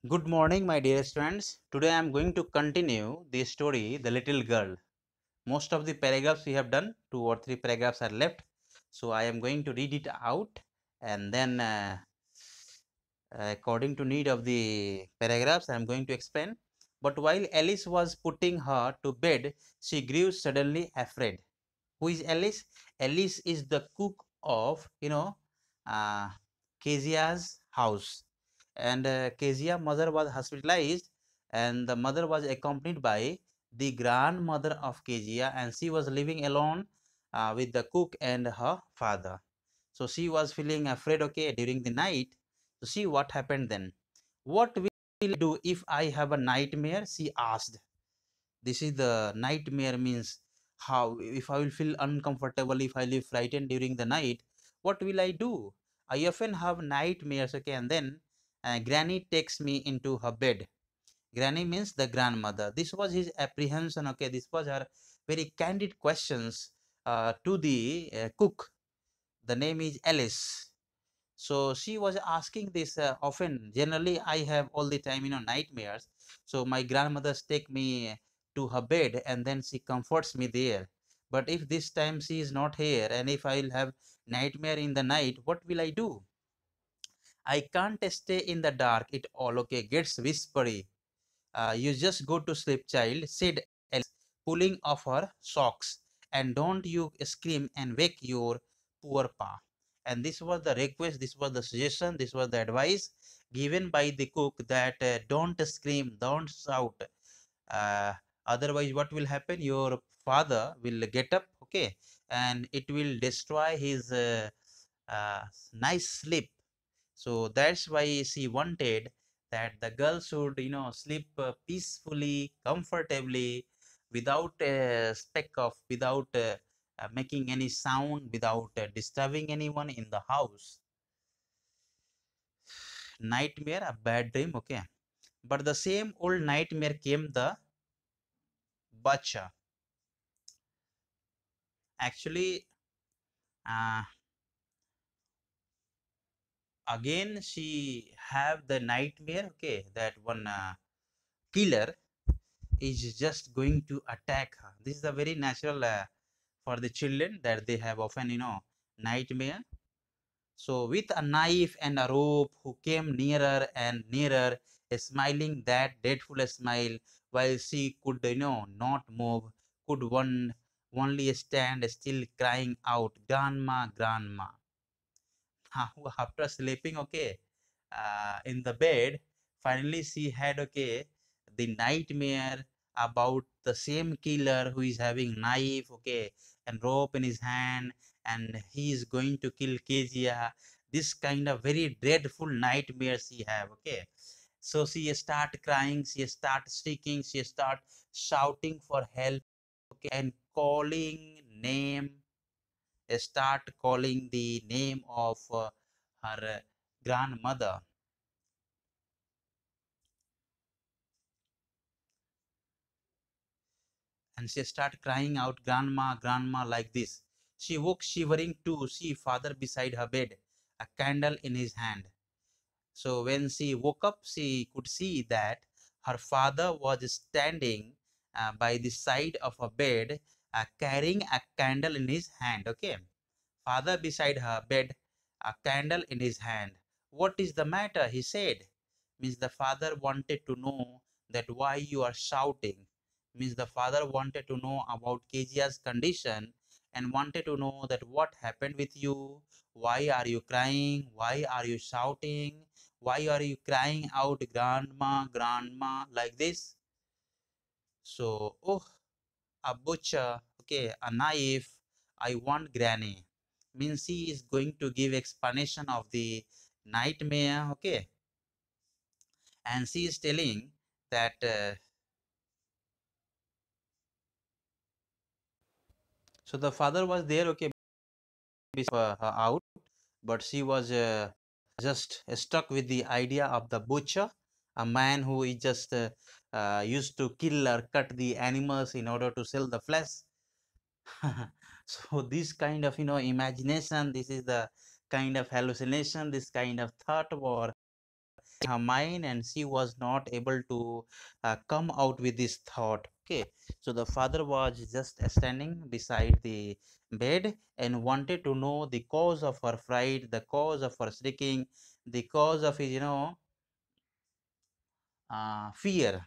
Good morning, my dear students. Today I am going to continue the story, The Little Girl. Most of the paragraphs we have done, 2 or 3 paragraphs are left. So I am going to read it out and then, according to need of the paragraphs, I am going to explain. But while Alice was putting her to bed, she grew suddenly afraid. Who is Alice? Alice is the cook of, uh, Kezia's house. And Kezia mother was hospitalized, and the mother was accompanied by the grandmother of Kezia, and she was living alone with the cook and her father. So she was feeling afraid, okay, during the night. So see what happened then. What will I do if I have a nightmare? She asked. This is the nightmare means how if I will feel uncomfortable, if I live frightened during the night, what will I do? I often have nightmares, okay, and then Granny takes me into her bed. Granny means the grandmother. This was his apprehension, okay. This was her very candid questions to the cook. The name is Alice. So she was asking this often. Generally, I have all the time, nightmares. So my grandmothers take me to her bed and then she comforts me there. But if this time she is not here and if I will have nightmare in the night, what will I do? I can't stay in the dark. It all okay gets whispery. You just go to sleep, child, said Alice, pulling off her socks. And don't you scream and wake your poor pa. And this was the request, this was the suggestion, this was the advice given by the cook that don't scream, don't shout. Uh, Otherwise, what will happen? Your father will get up, okay, and it will destroy his uh, nice sleep. So that's why she wanted that the girl should, sleep peacefully, comfortably, without a speck of, without making any sound, without disturbing anyone in the house. Nightmare, a bad dream, okay. But the same old nightmare came the bacha. Actually, uh, again she have the nightmare, okay, that one killer is just going to attack her. This is a very natural for the children that they have often, nightmare. So with a knife and a rope, who came nearer and nearer, smiling that dreadful smile, while she could, not move, could one only stand still, crying out, "Grandma, grandma." After sleeping, okay, in the bed, finally she had, okay, the nightmare about the same killer who is having knife, okay, and rope in his hand, and he is going to kill Kezia. This kind of very dreadful nightmare she have, okay. So she start crying, she start shrieking, she start shouting for help, okay, and calling name, start calling the name of her grandmother. And she started crying out, "Grandma, grandma," like this. She woke shivering to see father beside her bed, a candle in his hand. So when she woke up, she could see that her father was standing by the side of her bed, carrying a candle in his hand. Okay, father beside her bed, a candle in his hand. "What is the matter?" he said. Means the father wanted to know that why you are shouting. Means the father wanted to know about Kejia's condition and wanted to know that what happened with you, why are you crying, why are you shouting, why are you crying out, "Grandma, grandma," like this. So, oh, a butcher, okay, a knife, I want granny. Means he is going to give explanation of the nightmare, okay. And she is telling that, so the father was there, okay, her out, but she was just stuck with the idea of the butcher, a man who is just used to kill or cut the animals in order to sell the flesh. So this kind of, imagination, this is the kind of hallucination, this kind of thought war her mind, and she was not able to come out with this thought. Okay, so the father was just standing beside the bed and wanted to know the cause of her fright, the cause of her shrieking, the cause of his, fear.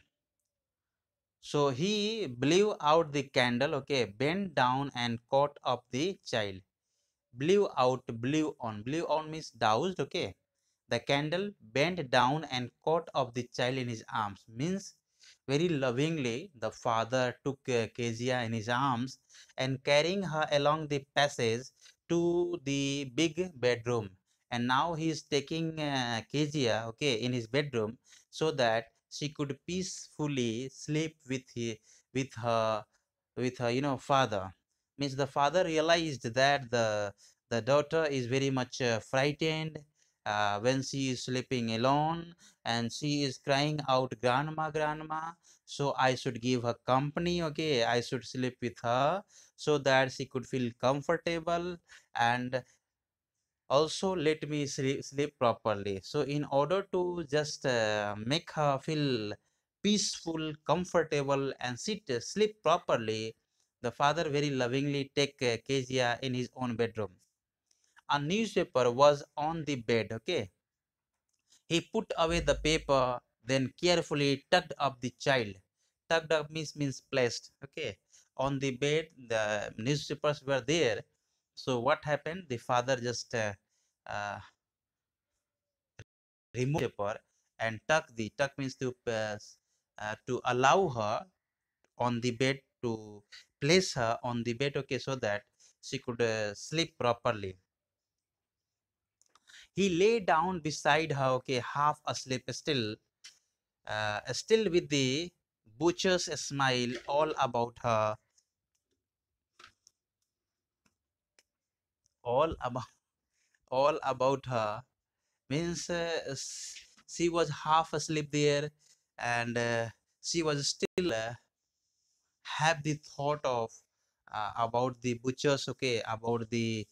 So he blew out the candle, okay, bent down and caught up the child. Blew out, blew on. Blew on means doused, okay. The candle bent down and caught up the child in his arms. Means very lovingly, the father took Kezia in his arms and carrying her along the passage to the big bedroom. And now he is taking Kezia, okay, in his bedroom so that she could peacefully sleep with her, father. Means the father realized that the daughter is very much frightened when she is sleeping alone, and she is crying out, grandma, grandma. So I should give her company, okay, I should sleep with her so that she could feel comfortable, and also let me sleep properly. So in order to just make her feel peaceful, comfortable, and sleep properly, the father very lovingly take Kezia in his own bedroom. A newspaper was on the bed, okay. He put away the paper, then carefully tucked up the child. Tucked up means placed, okay. On the bed, the newspapers were there. So what happened? The father just uh, removed the paper and tuck means to allow her on the bed, to place her on the bed, okay, so that she could sleep properly. He lay down beside her, okay, half asleep still with the butcher's smile all about all about her. Means she was half asleep there, and she was still have the thought of about the butchers, okay, about the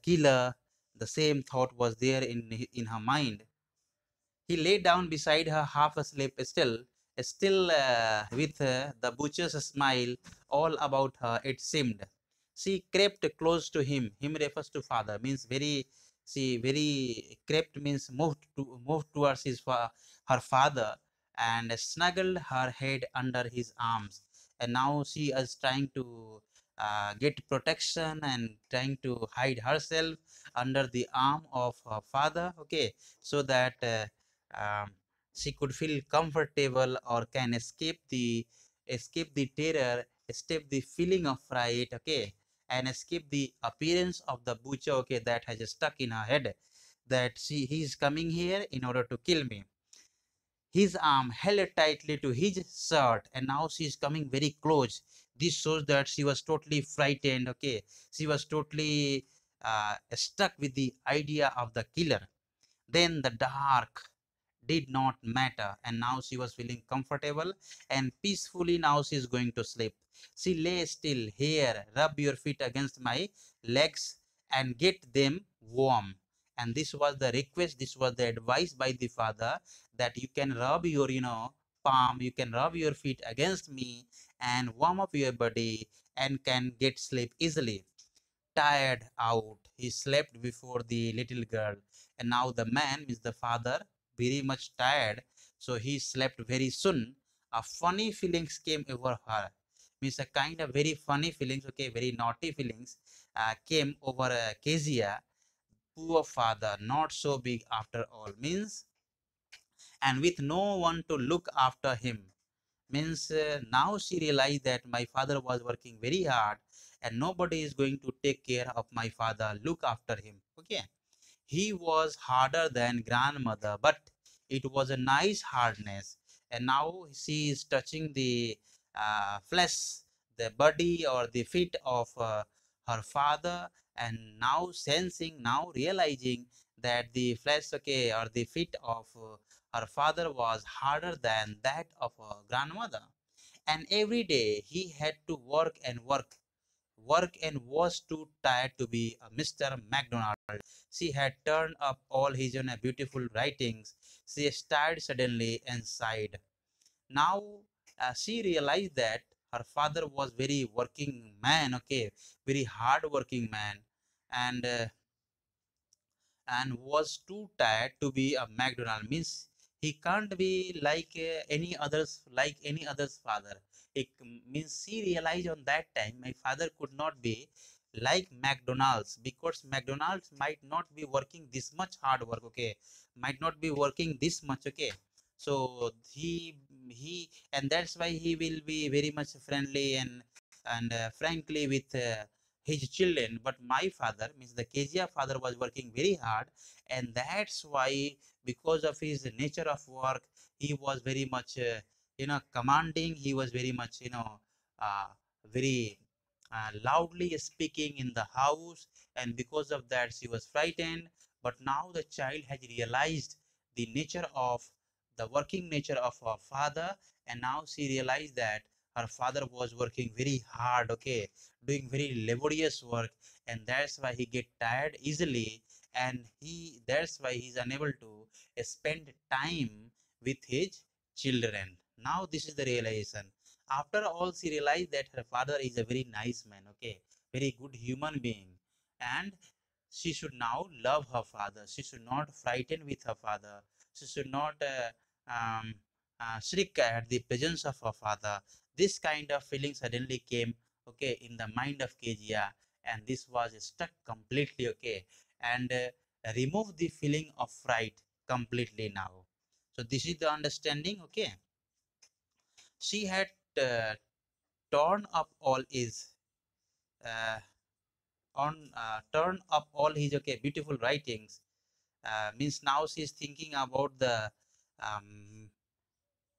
killer. The same thought was there in her mind. He lay down beside her, half asleep, still with the butcher's smile all about her, it seemed. She crept close to him. Him refers to father, means she very crept means moved towards her father, and snuggled her head under his arms. And now she is trying to get protection and trying to hide herself under the arm of her father, okay, so that um, she could feel comfortable or can escape the terror, escape the feeling of fright, okay, and escape the appearance of the butcher, okay, that has stuck in her head, that he's coming here in order to kill me. His arm held tightly to his shirt, and now she's coming very close. This shows that she was totally frightened, okay, she was totally stuck with the idea of the killer. Then the dark did not matter, and now she was feeling comfortable and peacefully. Now she is going to sleep. She lay still. Here, rub your feet against my legs and get them warm. And this was the request, this was the advice by the father, that you can rub your palm, you can rub your feet against me and warm up your body and can get sleep easily. Tired out, he slept before the little girl. And now the man, means the father, very much tired, so he slept very soon. A funny feelings came over her, means a kind of very funny feelings, okay, very naughty feelings came over Kezia. Poor father, not so big after all, means, and with no one to look after him. Means now she realized that my father was working very hard and nobody is going to take care of my father, look after him, okay. He was harder than grandmother, but it was a nice hardness. And now she is touching the flesh, the body or the feet of her father, and now sensing, now realizing that the flesh, okay, or the feet of her father was harder than that of her grandmother. And every day he had to work and was too tired to be a Mr. McDonald. She had turned up all his beautiful writings. She started suddenly and sighed. Now she realized that her father was very working man, okay, very hard working man, and was too tired to be a McDonald. Means he can't be like any other's father. It means she realized on that time my father could not be like McDonald's, because McDonald's might not be working this much hard work, okay, might not be working this much, okay. So he and that's why he will be very much friendly and frankly with his children. But my father, means the KGF father, was working very hard, and that's why, because of his nature of work, he was very much commanding. He was very much uh, very loudly speaking in the house, and because of that she was frightened. But now the child has realized the nature of the working nature of her father, and now she realized that her father was working very hard, okay, doing very laborious work, and that's why he get tired easily, and that's why he's unable to spend time with his children. Now this is the realization. After all, she realized that her father is a very nice man, okay, very good human being, and she should now love her father. She should not frighten with her father. She should not shriek at the presence of her father. This kind of feeling suddenly came, okay, in the mind of Kejia, and this was stuck completely, okay, and remove the feeling of fright completely now. So this is the understanding, okay. She had uh, torn up all his uh, on turn up all his, okay, beautiful writings. Means now she's thinking about the um,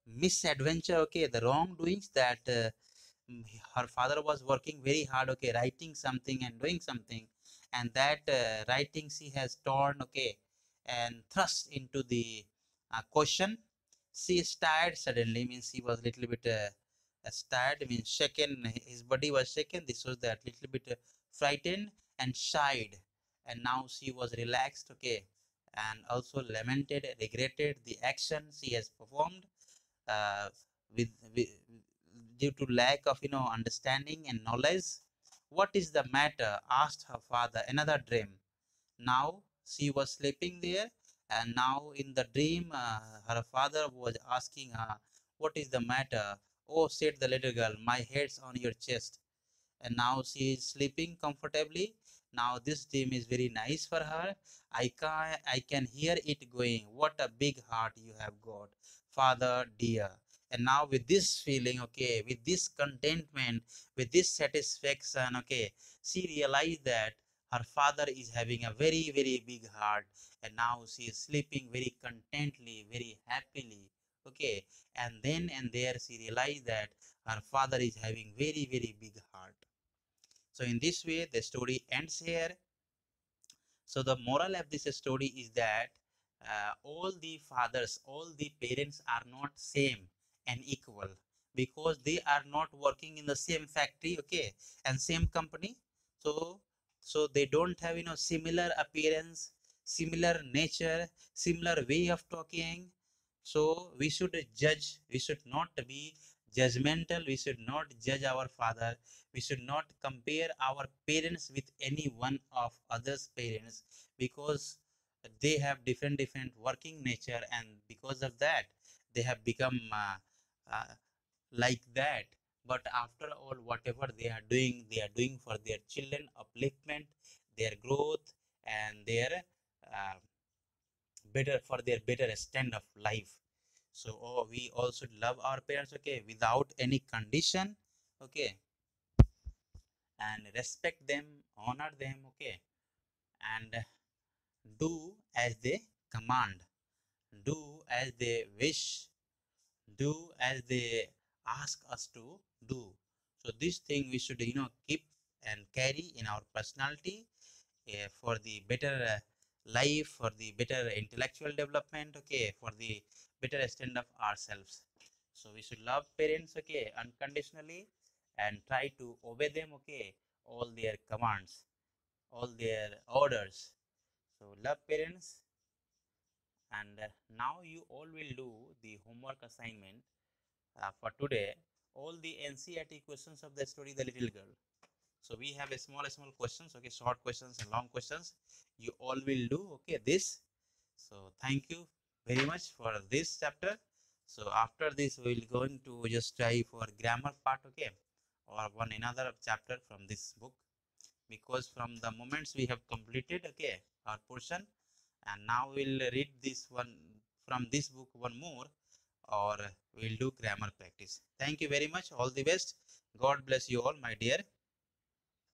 misadventure, okay, the wrongdoings that her father was working very hard, okay, writing something and doing something, and that writing she has torn, okay, and thrust into the question. She started suddenly, means she was little bit stirred, means shaken, his body was shaken. This was that little bit frightened and shied, and now she was relaxed, okay, and also lamented, regretted the action she has performed uh, with due to lack of understanding and knowledge. What is the matter? Asked her father. Another dream. Now she was sleeping there, and now in the dream her father was asking her, what is the matter? Oh, said the little girl, my head's on your chest. And now she is sleeping comfortably. Now this dream is very nice for her. I can hear it going. What a big heart you have got, father dear. And now with this feeling, okay, with this contentment, with this satisfaction, okay, she realized that her father is having a very, very big heart, and now she is sleeping very contently, very happily, okay. And then and there she realized that her father is having very, very big heart. So in this way, the story ends here. So the moral of this story is that all the fathers, all the parents are not same and equal, because they are not working in the same factory, okay, and same company. So they don't have similar appearance, similar nature, similar way of talking. So we should judge. We should not be judgmental. We should not judge our father. We should not compare our parents with any one of others parents, because they have different working nature, and because of that they have become uh, like that. But after all, whatever they are doing for their children upliftment, their growth, and their uh, better, for their better stand of life. So we all should love our parents, okay, without any condition, okay, and respect them, honor them, okay, and do as they command, do as they wish, do as they ask us to do. So this thing we should keep and carry in our personality, for the better life, for the better intellectual development, okay, for the better extent of ourselves. So we should love parents, okay, unconditionally, and try to obey them, okay, all their commands, all their orders. So love parents And now you all will do the homework assignment for today, all the NCERT questions of the story The Little Girl. So we have a small questions, okay, short questions and long questions. You all will do, okay, this. So thank you very much for this chapter. So after this, we will going to just try for grammar part, okay, or one another chapter from this book, because from the moments we have completed, okay, our portion, and now we'll read this one from this book one more, or we'll do grammar practice. Thank you very much. All the best. God bless you all, my dear